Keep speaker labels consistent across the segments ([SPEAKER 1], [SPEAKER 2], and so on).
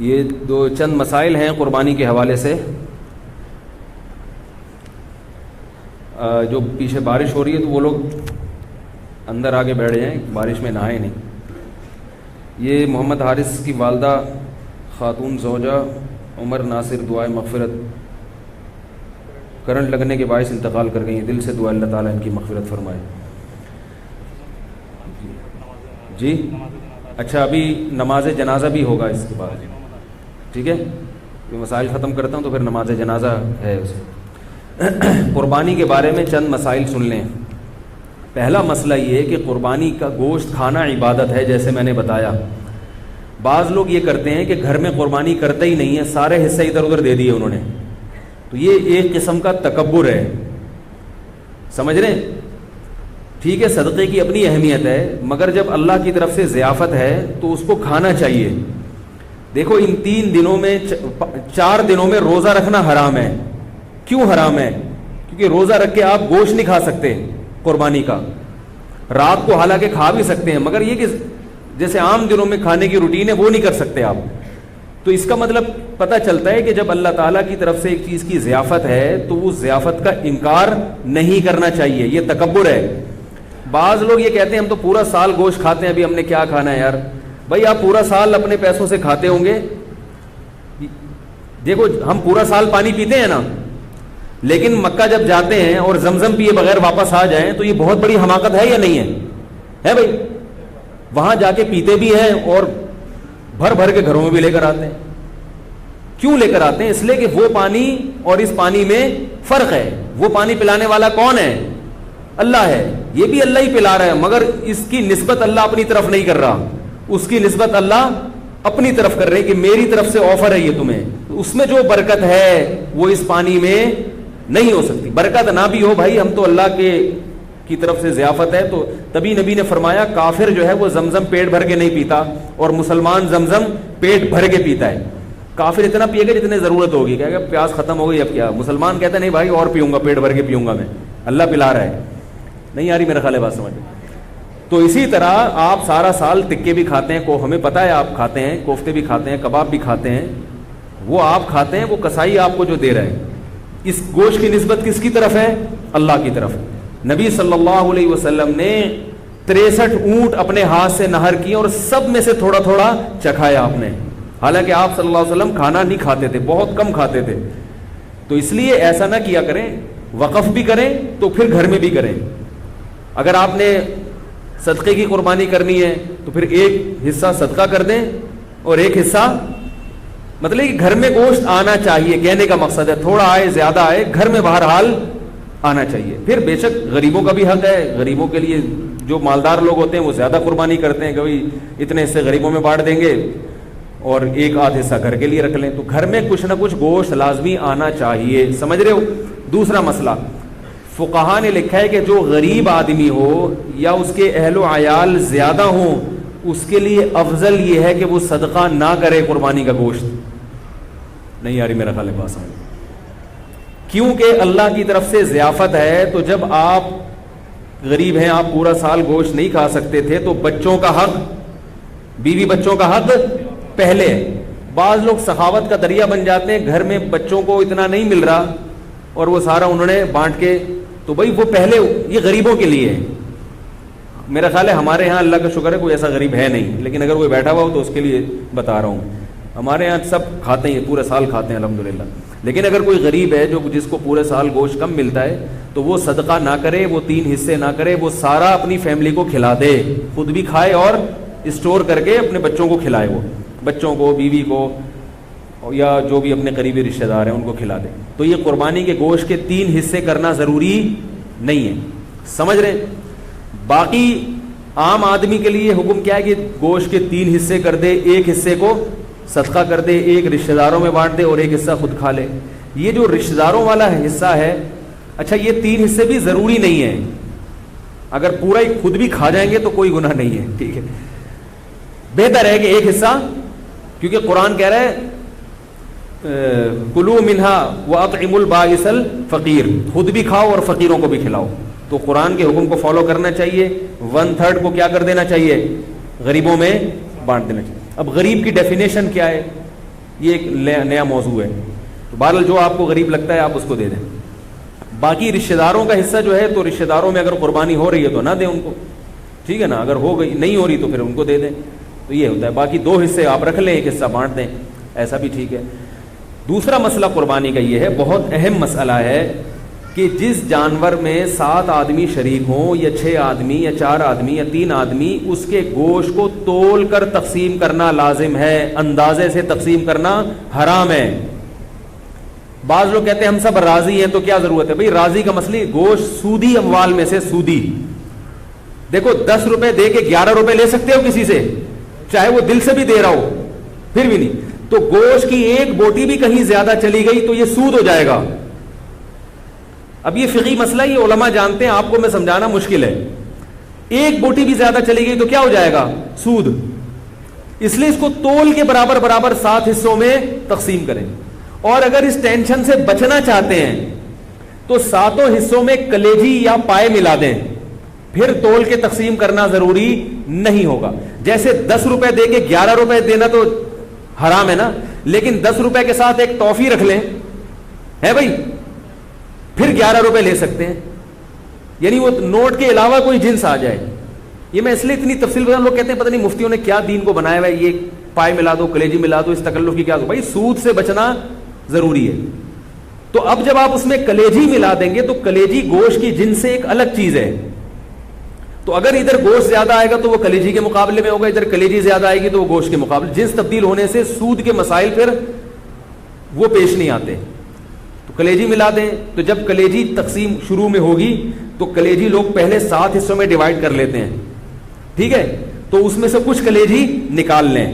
[SPEAKER 1] یہ دو چند مسائل ہیں قربانی کے حوالے سے. جو پیچھے بارش ہو رہی ہے تو وہ لوگ اندر آگے بیٹھ جائیں, بارش میں نہائے نہیں. یہ محمد حارث کی والدہ خاتون زوجہ عمر ناصر دعائے مغفرت, کرنٹ لگنے کے باعث انتقال کر گئی ہیں. دل سے دعا اللہ تعالیٰ ان کی مغفرت فرمائے. جی اچھا, ابھی نماز جنازہ بھی ہوگا اس کے بعد, ٹھیک ہے. یہ مسائل ختم کرتا ہوں تو پھر نماز جنازہ ہے اسے. قربانی کے بارے میں چند مسائل سن لیں. پہلا مسئلہ یہ ہے کہ قربانی کا گوشت کھانا عبادت ہے, جیسے میں نے بتایا. بعض لوگ یہ کرتے ہیں کہ گھر میں قربانی کرتے ہی نہیں ہیں, سارے حصے ادھر ادھر دے دیے انہوں نے, تو یہ ایک قسم کا تکبر ہے. سمجھ رہے ہیں؟ ٹھیک ہے, صدقے کی اپنی اہمیت ہے, مگر جب اللہ کی طرف سے ضیافت ہے تو اس کو کھانا چاہیے. دیکھو ان 3 دنوں میں 4 دنوں میں روزہ رکھنا حرام ہے. کیوں حرام ہے؟ کیونکہ روزہ رکھ کے آپ گوشت نہیں کھا سکتے قربانی کا. رات کو حالانکہ کھا بھی سکتے ہیں, مگر یہ کہ جیسے عام دنوں میں کھانے کی روٹین ہے وہ نہیں کر سکتے آپ. تو اس کا مطلب پتہ چلتا ہے کہ جب اللہ تعالیٰ کی طرف سے ایک چیز کی ضیافت ہے تو اس ضیافت کا انکار نہیں کرنا چاہیے. یہ تکبر ہے. بعض لوگ یہ کہتے ہیں ہم تو پورا سال گوشت کھاتے ہیں, ابھی ہم نے کیا کھانا ہے یار. بھائی آپ پورا سال اپنے پیسوں سے کھاتے ہوں گے. دیکھو ہم پورا سال پانی پیتے ہیں نا, لیکن مکہ جب جاتے ہیں اور زمزم پیے بغیر واپس آ جائیں تو یہ بہت بڑی حماقت ہے یا نہیں ہے بھائی. وہاں جا کے پیتے بھی ہیں اور بھر بھر کے گھروں میں بھی لے کر آتے ہیں. کیوں لے کر آتے ہیں؟ اس لیے کہ وہ پانی اور اس پانی میں فرق ہے. وہ پانی پلانے والا کون ہے؟ اللہ ہے. یہ بھی اللہ ہی پلا رہا ہے, مگر اس کی نسبت اللہ اپنی طرف نہیں کر رہا. اس کی نسبت اللہ اپنی طرف کر رہے کہ میری طرف سے آفر ہے یہ تمہیں. اس میں جو برکت ہے وہ اس پانی میں نہیں ہو سکتی. برکت نہ بھی ہو بھائی, ہم تو اللہ کی طرف سے ضیافت ہے. تو تبھی نبی نے فرمایا کافر جو ہے وہ زمزم پیٹ بھر کے نہیں پیتا, اور مسلمان زمزم پیٹ بھر کے پیتا ہے. کافر اتنا پیے گا جتنے ضرورت ہوگی, کہے گا پیاس ختم ہو گئی اب کیا. مسلمان کہتا ہے نہیں بھائی اور پیوں گا, پیٹ بھر کے پیوں گا میں, اللہ پلا رہا ہے. نہیں آ رہی میرا خیال ہے بات سمجھ. تو اسی طرح آپ سارا سال تکے بھی کھاتے ہیں, کو ہمیں پتہ ہے آپ کھاتے ہیں, کوفتے بھی کھاتے ہیں, کباب بھی کھاتے ہیں, وہ آپ کھاتے ہیں, وہ کسائی آپ کو جو دے رہے ہیں. اس گوشت کی نسبت کس کی طرف ہے؟ اللہ کی طرف. نبی صلی اللہ علیہ وسلم نے 63 اونٹ اپنے ہاتھ سے نہر کیے اور سب میں سے تھوڑا تھوڑا چکھایا آپ نے. حالانکہ آپ صلی اللہ علیہ وسلم کھانا نہیں کھاتے تھے, بہت کم کھاتے تھے. تو اس لیے ایسا نہ کیا کریں, وقف بھی کریں تو پھر گھر میں بھی کریں. اگر آپ نے صدقے کی قربانی کرنی ہے تو پھر ایک حصہ صدقہ کر دیں اور ایک حصہ, مطلب کہ گھر میں گوشت آنا چاہیے. کہنے کا مقصد ہے تھوڑا آئے زیادہ آئے, گھر میں بہرحال آنا چاہیے. پھر بے شک غریبوں کا بھی حق ہے. غریبوں کے لیے جو مالدار لوگ ہوتے ہیں وہ زیادہ قربانی کرتے ہیں کہ بھائی اتنے حصے غریبوں میں بانٹ دیں گے اور ایک آدھ حصہ گھر کے لیے رکھ لیں. تو گھر میں کچھ نہ کچھ گوشت لازمی آنا چاہیے. سمجھ رہے ہو؟ دوسرا مسئلہ, فقہا نے لکھا ہے کہ جو غریب آدمی ہو یا اس کے اہل و عیال زیادہ ہوں, اس کے لیے افضل یہ ہے کہ وہ صدقہ نہ کرے قربانی کا گوشت. نہیں یاری میرا خیال ہے بات سمجھ. کیونکہ اللہ کی طرف سے ضیافت ہے. تو جب آپ غریب ہیں, آپ پورا سال گوشت نہیں کھا سکتے تھے, تو بچوں کا حق, بیوی بچوں کا حق پہلے. بعض لوگ سخاوت کا دریا بن جاتے ہیں, گھر میں بچوں کو اتنا نہیں مل رہا اور وہ سارا انہوں نے بانٹ کے, تو بھائی وہ پہلے, یہ غریبوں کے لیے ہے. میرا خیال ہے ہمارے ہاں اللہ کا شکر ہے کوئی ایسا غریب ہے نہیں, لیکن اگر کوئی بیٹھا ہوا ہو تو اس کے لیے بتا رہا ہوں. ہمارے یہاں سب کھاتے ہیں, پورے سال کھاتے ہیں الحمدللہ. لیکن اگر کوئی غریب ہے جو جس کو پورے سال گوشت کم ملتا ہے, تو وہ صدقہ نہ کرے, وہ 3 حصے نہ کرے, وہ سارا اپنی فیملی کو کھلا دے, خود بھی کھائے اور اسٹور کر کے اپنے بچوں کو کھلائے. وہ بچوں کو, بیوی کو, یا جو بھی اپنے قریبی رشتہ دار ہیں ان کو کھلا دے. تو یہ قربانی کے گوشت کے 3 حصے کرنا ضروری نہیں ہے. سمجھ رہے؟ باقی عام آدمی کے لیے حکم کیا ہے کہ گوشت کے 3 حصے کر دے, ایک حصے کو صدقہ کر دے, ایک رشتہ داروں میں بانٹ دے اور ایک حصہ خود کھا لے. یہ جو رشتہ داروں والا حصہ ہے, اچھا یہ 3 حصے بھی ضروری نہیں ہے. اگر پورا ہی خود بھی کھا جائیں گے تو کوئی گناہ نہیں ہے, ٹھیک ہے. بہتر ہے کہ ایک حصہ, کیونکہ قرآن کہہ رہا ہے کلوا منہا واطعموا البائس الفقیر, خود بھی کھاؤ اور فقیروں کو بھی کھلاؤ. تو قرآن کے حکم کو فالو کرنا چاہیے. 1/3 کو کیا کر دینا چاہیے؟ غریبوں میں بانٹ دینا چاہیے. اب غریب کی ڈیفینیشن کیا ہے؟ یہ ایک نیا موضوع ہے. تو بہرحال جو آپ کو غریب لگتا ہے آپ اس کو دے دیں. باقی رشتہ داروں کا حصہ جو ہے تو رشتہ داروں میں اگر قربانی ہو رہی ہے تو نہ دیں ان کو, ٹھیک ہے نا, اگر ہو گئی نہیں ہو رہی تو پھر ان کو دے دیں. تو یہ ہوتا ہے. باقی 2 حصے آپ رکھ لیں, 1 حصہ بانٹ دیں, ایسا بھی ٹھیک ہے. دوسرا مسئلہ قربانی کا یہ ہے, بہت اہم مسئلہ ہے کہ جس جانور میں 7 آدمی شریک ہوں یا 6 آدمی یا 4 آدمی یا 3 آدمی, اس کے گوشت کو تول کر تقسیم کرنا لازم ہے, اندازے سے تقسیم کرنا حرام ہے. بعض لوگ کہتے ہیں ہم سب راضی ہیں تو کیا ضرورت ہے. بھئی راضی کا مسئلہ, گوشت سودی اموال میں سے سودی, دیکھو 10 روپے دے کے 11 روپے لے سکتے ہو کسی سے, چاہے وہ دل سے بھی دے رہا ہو, پھر بھی نہیں. تو گوشت کی ایک بوٹی بھی کہیں زیادہ چلی گئی تو یہ سود ہو جائے گا. اب یہ فقہی مسئلہ, یہ علماء جانتے ہیں, آپ کو میں سمجھانا مشکل ہے. ایک بوٹی بھی زیادہ چلی گئی تو کیا ہو جائے گا, سود. اس لیے اس کو تول کے برابر برابر 7 حصوں میں تقسیم کریں. اور اگر اس ٹینشن سے بچنا چاہتے ہیں تو 7 حصوں میں کلیجی یا پائے ملا دیں, پھر تول کے تقسیم کرنا ضروری نہیں ہوگا. جیسے 10 روپے دے کے 11 روپے دینا تو حرام ہے نا, لیکن 10 روپے کے ساتھ ایک ٹافی رکھ لیں, ہے بھائی, پھر 11 روپے لے سکتے ہیں. یعنی وہ نوٹ کے علاوہ کوئی جنس آ جائے. یہ میں اس لیے اتنی تفصیل بتا, لوگ کہتے ہیں پتہ نہیں مفتیوں نے کیا دین کو بنایا ہوا ہے, یہ پائے ملا دو, کلیجی ملا دو, اس تکلف کی کیا دو. بھائی سود سے بچنا ضروری ہے. تو اب جب آپ اس میں کلیجی ملا دیں گے تو کلیجی گوشت کی جنس سے ایک الگ چیز ہے. تو اگر ادھر گوشت زیادہ آئے گا تو وہ کلیجی کے مقابلے میں ہوگا, ادھر کلیجی زیادہ آئے گی تو وہ گوشت کے مقابلے. جنس تبدیل ہونے سے سود کے مسائل پھر وہ پیش نہیں آتے. تو کلیجی ملا دیں. تو جب کلیجی تقسیم شروع میں ہوگی تو کلیجی لوگ پہلے 7 حصوں میں ڈیوائڈ کر لیتے ہیں, ٹھیک ہے. تو اس میں سے کچھ کلیجی نکال لیں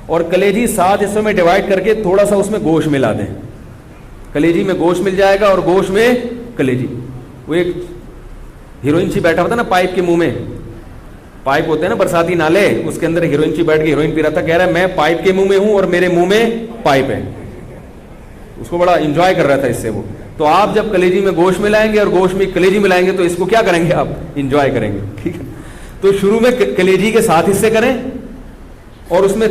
[SPEAKER 1] اور کلیجی 7 حصوں میں ڈیوائڈ کر کے تھوڑا سا اس میں گوشت ملا دیں. کلیجی میں گوشت مل جائے گا اور گوشت میں کلیجی. وہ ایک ہیروئن چی بیٹھا ہوتا نا پائپ کے منہ میں, پائپ ہوتے ہیں نا برساتی نالے, اس کے اندر ہیروئن چی بیٹھ کے ہیروئن پی رہا تھا, کہہ رہا ہے میں پائپ کے منہ میں ہوں اور میرے منہ میں پائپ ہے. اس کو بڑا انجوائے کر رہا تھا اس سے وہ. تو آپ جب کلیجی میں گوشت ملائیں گے اور گوشت میں کلیجی ملائیں گے تو اس کو کیا کریں گے, آپ انجوائے کریں گے, ٹھیک ہے. تو شروع میں کلیجی کے 7 حصے کریں اور اس میں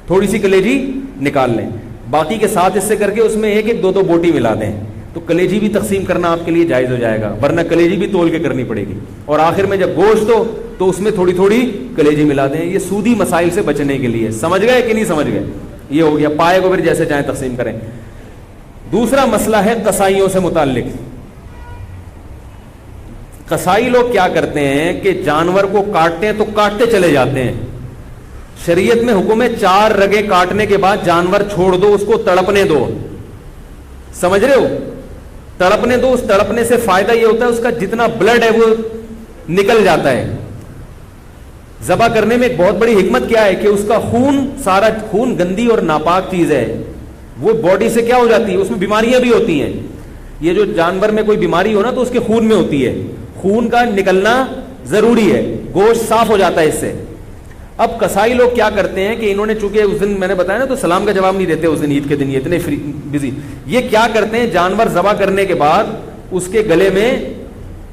[SPEAKER 1] تھوڑی سی کلیجی نکال لیں, باقی کے 7 حصے کر کے اس میں 1-1, 2-2 بوٹی ملا دیں. تو کلیجی بھی تقسیم کرنا آپ کے لیے جائز ہو جائے گا, ورنہ کلیجی بھی تول کے کرنی پڑے گی. اور آخر میں جب گوشت ہو تو اس میں تھوڑی تھوڑی کلیجی ملا دیں. یہ سودی مسائل سے بچنے کے لیے. سمجھ گئے کہ نہیں سمجھ گئے؟ یہ ہو گیا. پائے کو پھر جیسے چاہیں تقسیم کریں. دوسرا مسئلہ ہے قصائیوں سے متعلق. قصائی لوگ کیا کرتے ہیں کہ جانور کو کاٹتے ہیں تو کاٹتے چلے جاتے ہیں. شریعت میں حکم ہے 4 رگیں کاٹنے کے بعد جانور چھوڑ دو, اس کو تڑپنے دو. سمجھ رہے ہو؟ تڑپنے دو. اس تڑپنے سے فائدہ یہ ہوتا ہے اس کا جتنا بلڈ ہے وہ نکل جاتا ہے. ذبح کرنے میں ایک بہت بڑی حکمت کیا ہے کہ اس کا خون, سارا خون گندی اور ناپاک چیز ہے, وہ باڈی سے کیا ہو جاتی ہے, اس میں بیماریاں بھی ہوتی ہیں. یہ جو جانور میں کوئی بیماری ہو نا تو اس کے خون میں ہوتی ہے, خون کا نکلنا ضروری ہے, گوشت صاف ہو جاتا ہے اس سے. اب قصائی لوگ کیا کرتے ہیں کہ انہوں نے چونکہ اس دن میں نے بتایا نا تو سلام کا جواب نہیں دیتے اس دن, عید کے دن یہ اتنے بزی. یہ کیا کرتے ہیں, جانور ذبح کرنے کے بعد اس کے گلے میں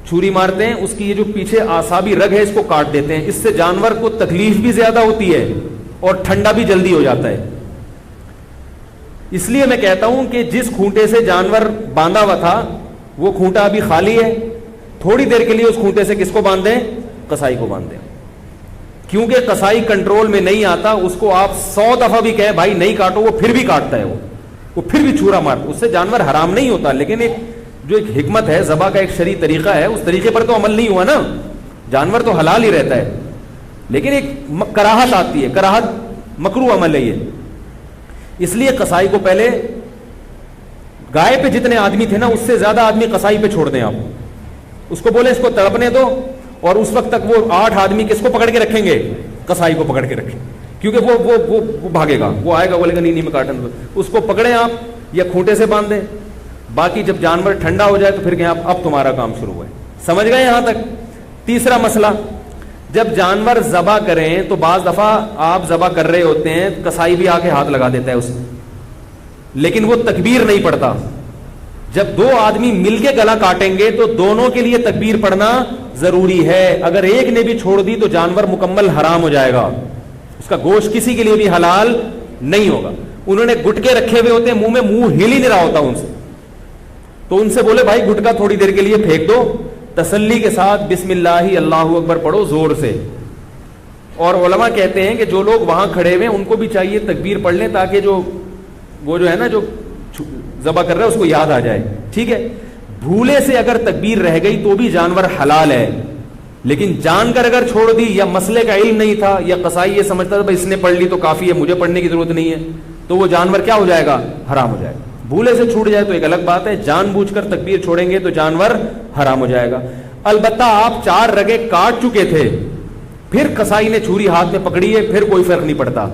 [SPEAKER 1] چھری مارتے ہیں, اس کی یہ جو پیچھے اعصابی رگ ہے اس کو کاٹ دیتے ہیں. اس سے جانور کو تکلیف بھی زیادہ ہوتی ہے اور ٹھنڈا بھی جلدی ہو جاتا ہے. اس لیے میں کہتا ہوں کہ جس کھونٹے سے جانور باندھا ہوا تھا وہ کھونٹا ابھی خالی ہے, تھوڑی دیر کے لیے اس کھونٹے سے کس کو باندھ دیں, قصائی کو باندھ دیں. کیونکہ قصائی کنٹرول میں نہیں آتا, اس کو آپ 100 دفعہ بھی کہیں بھائی نہیں کاٹو, وہ پھر بھی کاٹتا ہے, وہ پھر بھی چھرا مارتا. اس سے جانور حرام نہیں ہوتا, لیکن ایک جو ایک حکمت ہے, ذبح کا ایک شرعی طریقہ ہے, اس طریقے پر تو عمل نہیں ہوا نا. جانور تو حلال ہی رہتا ہے, لیکن ایک کراہت آتی ہے, کراہت مکروہ عمل ہے یہ. اس لیے قصائی کو پہلے گائے پہ جتنے آدمی تھے نا اس سے زیادہ آدمی قصائی پہ چھوڑ دیں آپ. اس کو بولے اس کو تڑپنے دو, اور اس وقت تک وہ 8 آدمی کس کو پکڑ کے رکھیں گے, قصائی کو پکڑ کے رکھیں, کیونکہ وہ بھاگے گا, وہ آئے گا بولے گا نہیں میں کاٹن دو. اس کو پکڑیں آپ یا کھونٹے سے باندھ دیں. باقی جب جانور ٹھنڈا ہو جائے تو پھر کہیں آپ اب تمہارا کام شروع ہے. سمجھ گئے یہاں تک؟ تیسرا مسئلہ, جب جانور ذبح کریں تو بعض دفعہ آپ ذبح کر رہے ہوتے ہیں, قصائی بھی آ کے ہاتھ لگا دیتا ہے اس میں, لیکن وہ تکبیر نہیں پڑتا. جب 2 آدمی مل کے گلا کاٹیں گے تو دونوں کے لیے تکبیر پڑھنا ضروری ہے. اگر ایک نے بھی چھوڑ دی تو جانور مکمل حرام ہو جائے گا, اس کا گوشت کسی کے لیے بھی حلال نہیں ہوگا. انہوں نے گٹکے رکھے ہوئے ہوتے ہیں منہ میں, منہ ہل ہی نہیں رہا ہوتا ان سے, تو ان سے بولے بھائی گٹکا تھوڑی دیر کے لیے پھینک دو, تسلی کے ساتھ بسم اللہ اللہ اکبر پڑھو زور سے. اور علماء کہتے ہیں کہ جو لوگ وہاں کھڑے ہوئے ہیں ان کو بھی چاہیے تکبیر پڑھ لیں, تاکہ وہ جو ہے نا جو ذبح کر رہا ہے اس کو یاد آ جائے. ٹھیک ہے, بھولے سے اگر تکبیر رہ گئی تو بھی جانور حلال ہے, لیکن جان کر اگر چھوڑ دی, یا مسئلے کا علم نہیں تھا, یا قصائی یہ سمجھتا تھا بھائی اس نے پڑھ لی تو کافی ہے, مجھے پڑھنے کی ضرورت نہیں ہے, تو وہ جانور کیا ہو جائے گا, حرام ہو جائے گا. بھولے سے چھوٹ جائے تو ایک الگ بات ہے, جان بوجھ کر تکبیر چھوڑیں گے تو جانور حرام ہو جائے گا. البتہ آپ 4 رگیں کاٹ چکے تھے, پھر قصائی نے چھری ہاتھ میں پکڑی ہے, پھر کوئی فرق نہیں پڑتا,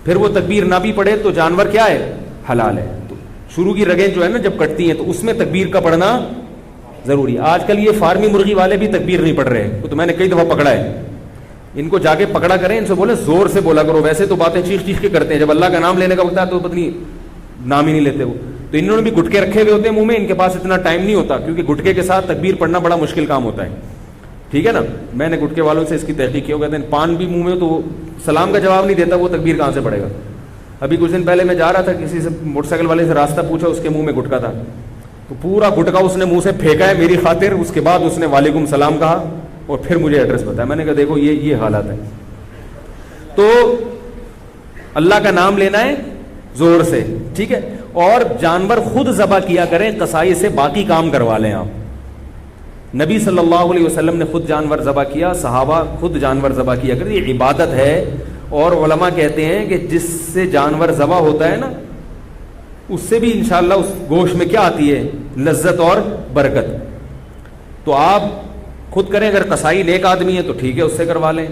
[SPEAKER 1] پھر وہ تکبیر نہ بھی پڑھے تو جانور کیا ہے, حلال ہے. تو شروع کی رگیں جو ہے نا جب کٹتی ہیں تو اس میں تکبیر کا پڑھنا ضروری ہے. آج کل یہ فارمی مرغی والے بھی تکبیر نہیں پڑھ رہے, تو میں نے کئی دفعہ پکڑا ہے, ان کو جا کے پکڑا کریں, ان سے بولے زور سے بولا کرو. ویسے تو باتیں چیخ چیخ کے کرتے ہیں, جب اللہ کا نام لینے کا وقت ہے تو پتہ نہیں نام ہی نہیں لیتے وہ. تو انہوں نے بھی گٹکے رکھے ہوئے ہوتے ہیں منہ میں, ان کے پاس اتنا ٹائم نہیں ہوتا, کیونکہ گٹکے کے ساتھ تکبیر پڑھنا بڑا مشکل کام ہوتا ہے. ٹھیک ہے نا, میں نے گٹکے والوں سے اس کی تحقیق کی, وہ کہتے ہیں پان بھی منہ میں, تو سلام کا جواب نہیں دیتا, وہ تکبیر کہاں سے پڑھے گا. ابھی کچھ دن پہلے میں جا رہا تھا, کسی سے موٹر سائیکل والے سے راستہ پوچھا, اس کے منہ میں گٹکا تھا, تو پورا گٹکا اس نے منہ سے پھینکا ہے میری خاطر. اس کے بعد اس نے وعلیکم السلام کہا اور پھر مجھے ایڈریس بتایا. میں نے کہا دیکھو یہ حالات ہے. تو اللہ کا نام لینا ہے زور سے. ٹھیک ہے, اور جانور خود ذبح کیا کریں, قصائی سے باقی کام کروا لیں آپ. نبی صلی اللہ علیہ وسلم نے خود جانور ذبح کیا, صحابہ خود جانور ذبح کیا کریں, یہ عبادت ہے. اور علماء کہتے ہیں کہ جس سے جانور ذبح ہوتا ہے نا, اس سے بھی انشاءاللہ اس گوشت میں کیا آتی ہے, لذت اور برکت. تو آپ خود کریں, اگر قصائی نیک آدمی ہے تو ٹھیک ہے اس سے کروا لیں.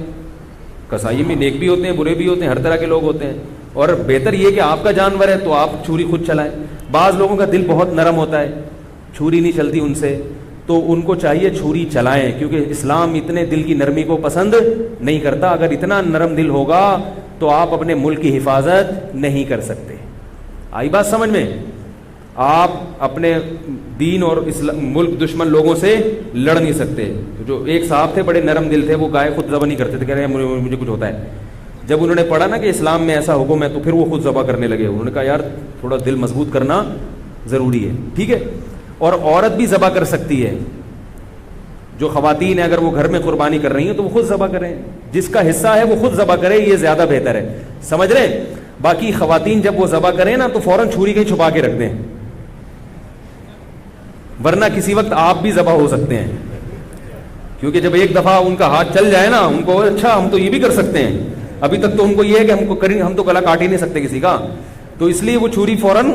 [SPEAKER 1] قصائی میں نیک بھی ہوتے ہیں, برے بھی ہوتے ہیں, ہر طرح کے لوگ ہوتے ہیں, اور بہتر یہ کہ آپ کا جانور ہے تو آپ چھری خود چلائیں. بعض لوگوں کا دل بہت نرم ہوتا ہے, چھری نہیں چلتی ان سے, تو ان کو چاہیے چھری چلائیں, کیونکہ اسلام اتنے دل کی نرمی کو پسند نہیں کرتا. اگر اتنا نرم دل ہوگا تو آپ اپنے ملک کی حفاظت نہیں کر سکتے. آئی بات سمجھ میں؟ آپ اپنے دین اور ملک دشمن لوگوں سے لڑ نہیں سکتے. جو ایک صاحب تھے بڑے نرم دل تھے, وہ گائے خود ذبح نہیں کرتے تھے, کہہ رہے ہیں مجھے کچھ ہوتا ہے. جب انہوں نے پڑھا نا کہ اسلام میں ایسا حکم ہے تو پھر وہ خود ذبح کرنے لگے. انہوں نے کہا یار تھوڑا دل مضبوط کرنا ضروری ہے. ٹھیک ہے, اور عورت بھی ذبح کر سکتی ہے. جو خواتین ہیں اگر وہ گھر میں قربانی کر رہی ہیں تو وہ خود ذبح کریں, جس کا حصہ ہے وہ خود ذبح کرے, یہ زیادہ بہتر ہے. سمجھ رہے؟ باقی خواتین جب وہ ذبح کریں نا تو فوراً چھری کہیں چھپا کے رکھ دیں, ورنہ کسی وقت آپ بھی ذبح ہو سکتے ہیں. کیونکہ جب ایک دفعہ ان کا ہاتھ چل جائے نا, ان کو اچھا ہم تو یہ بھی کر سکتے ہیں, ابھی تک تو ان کو یہ ہے کہ ہم تو گلا کاٹ ہی نہیں سکتے کسی کا, تو اس لیے وہ چھری فوراً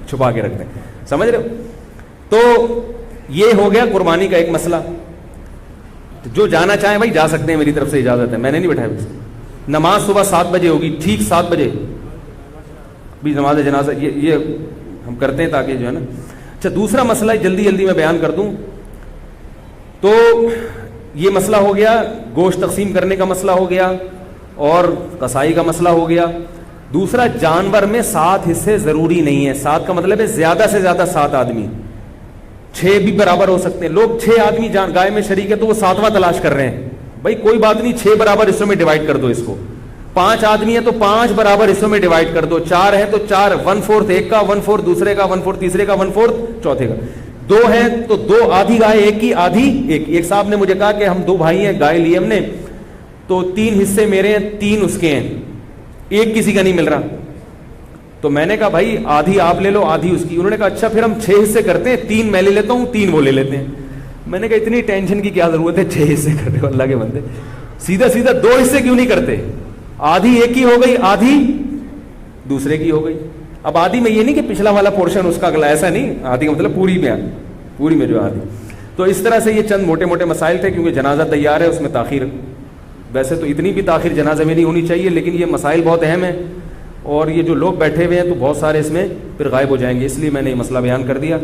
[SPEAKER 1] چھپا کے رکھ دیں. سمجھ رہے ہو؟ تو یہ ہو گیا قربانی کا ایک مسئلہ. جو جانا چاہیں بھائی جا سکتے ہیں, میری طرف سے اجازت ہے, میں نے نہیں بٹھایا. نماز صبح 7 بجے ہوگی, ٹھیک 7 بجے بھی نماز جنازہ یہ ہم کرتے ہیں تاکہ جو ہے نا. اچھا, دوسرا مسئلہ جلدی جلدی میں بیان کر دوں. تو یہ مسئلہ ہو گیا, گوشت تقسیم کرنے کا مسئلہ ہو گیا, اور قصائی کا مسئلہ ہو گیا. دوسرا, جانور میں 7 حصے ضروری نہیں ہے. 7 کا مطلب ہے زیادہ سے زیادہ 7 آدمی, 6 بھی برابر ہو سکتے ہیں. لوگ 6 آدمی گائے میں شریک ہے تو وہ 7واں تلاش کر رہے ہیں. بھائی کوئی بات نہیں, 6 برابر حصوں میں ڈیوائڈ کر دو اس کو. 5 آدمی ہے تو 5 برابر حصوں میں ڈیوائڈ کر دو. 4 ہے تو 4, 1/4 ایک کا, 1/4 دوسرے کا, 1/4 تیسرے کا, 1/4 چوتھے کا. 2 ہے تو 2, آدھی گائے ایک کی, آدھی ایک. ایک صاحب نے مجھے کہا کہ ہم 2 بھائی ہیں, گائے لی ہم نے, تو 3 حصے میرے ہیں, 3 اس کے ہیں, ایک کسی کا نہیں مل رہا. تو میں نے کہا بھائی آدھی آپ لے لو, آدھی اس کی. انہوں نے کہا اچھا پھر ہم 6 حصے کرتے ہیں, 3 میں لے لیتا ہوں, 3 وہ لے لیتے ہیں. میں نے کہا اتنی ٹینشن کی کیا ضرورت ہے, 6 حصے کر رہے ہو اللہ کے بندے, سیدھا سیدھا 2 حصے کیوں نہیں کرتے؟ آدھی ایک کی ہو گئی, آدھی دوسرے کی ہو گئی. اب آدھی میں یہ نہیں کہ پچھلا والا پورشن اس کا اگلا, ایسا نہیں. آدھی کا مطلب پوری میں جو آدھی. تو اس طرح سے یہ چند موٹے موٹے مسائل تھے, کیونکہ جنازہ تیار ہے, اس میں تاخیر, ویسے تو اتنی بھی تاخیر جنازے میں نہیں ہونی چاہیے, لیکن یہ مسائل بہت اہم ہیں, اور یہ جو لوگ بیٹھے ہوئے ہیں تو بہت سارے اس میں پھر غائب ہو جائیں گے, اس لیے میں نے یہ مسئلہ بیان کر دیا.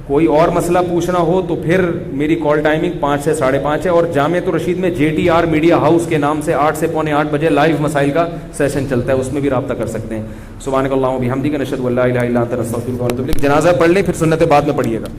[SPEAKER 1] کوئی اور مسئلہ پوچھنا ہو تو پھر میری کال ٹائمنگ 5 سے 5:30 ہے, اور جامعۃ الرشید میں JTR میڈیا ہاؤس کے نام سے 8 سے 7:45 بجے لائیو مسائل کا سیشن چلتا ہے, اس میں بھی رابطہ کر سکتے ہیں. سبحانک اللہم و بحمدک, نشہد ان لا الہ الا انت, نستغفرک و نتوب الیک. جنازہ پڑھ لیں, پھر سنت بعد میں پڑھیے گا.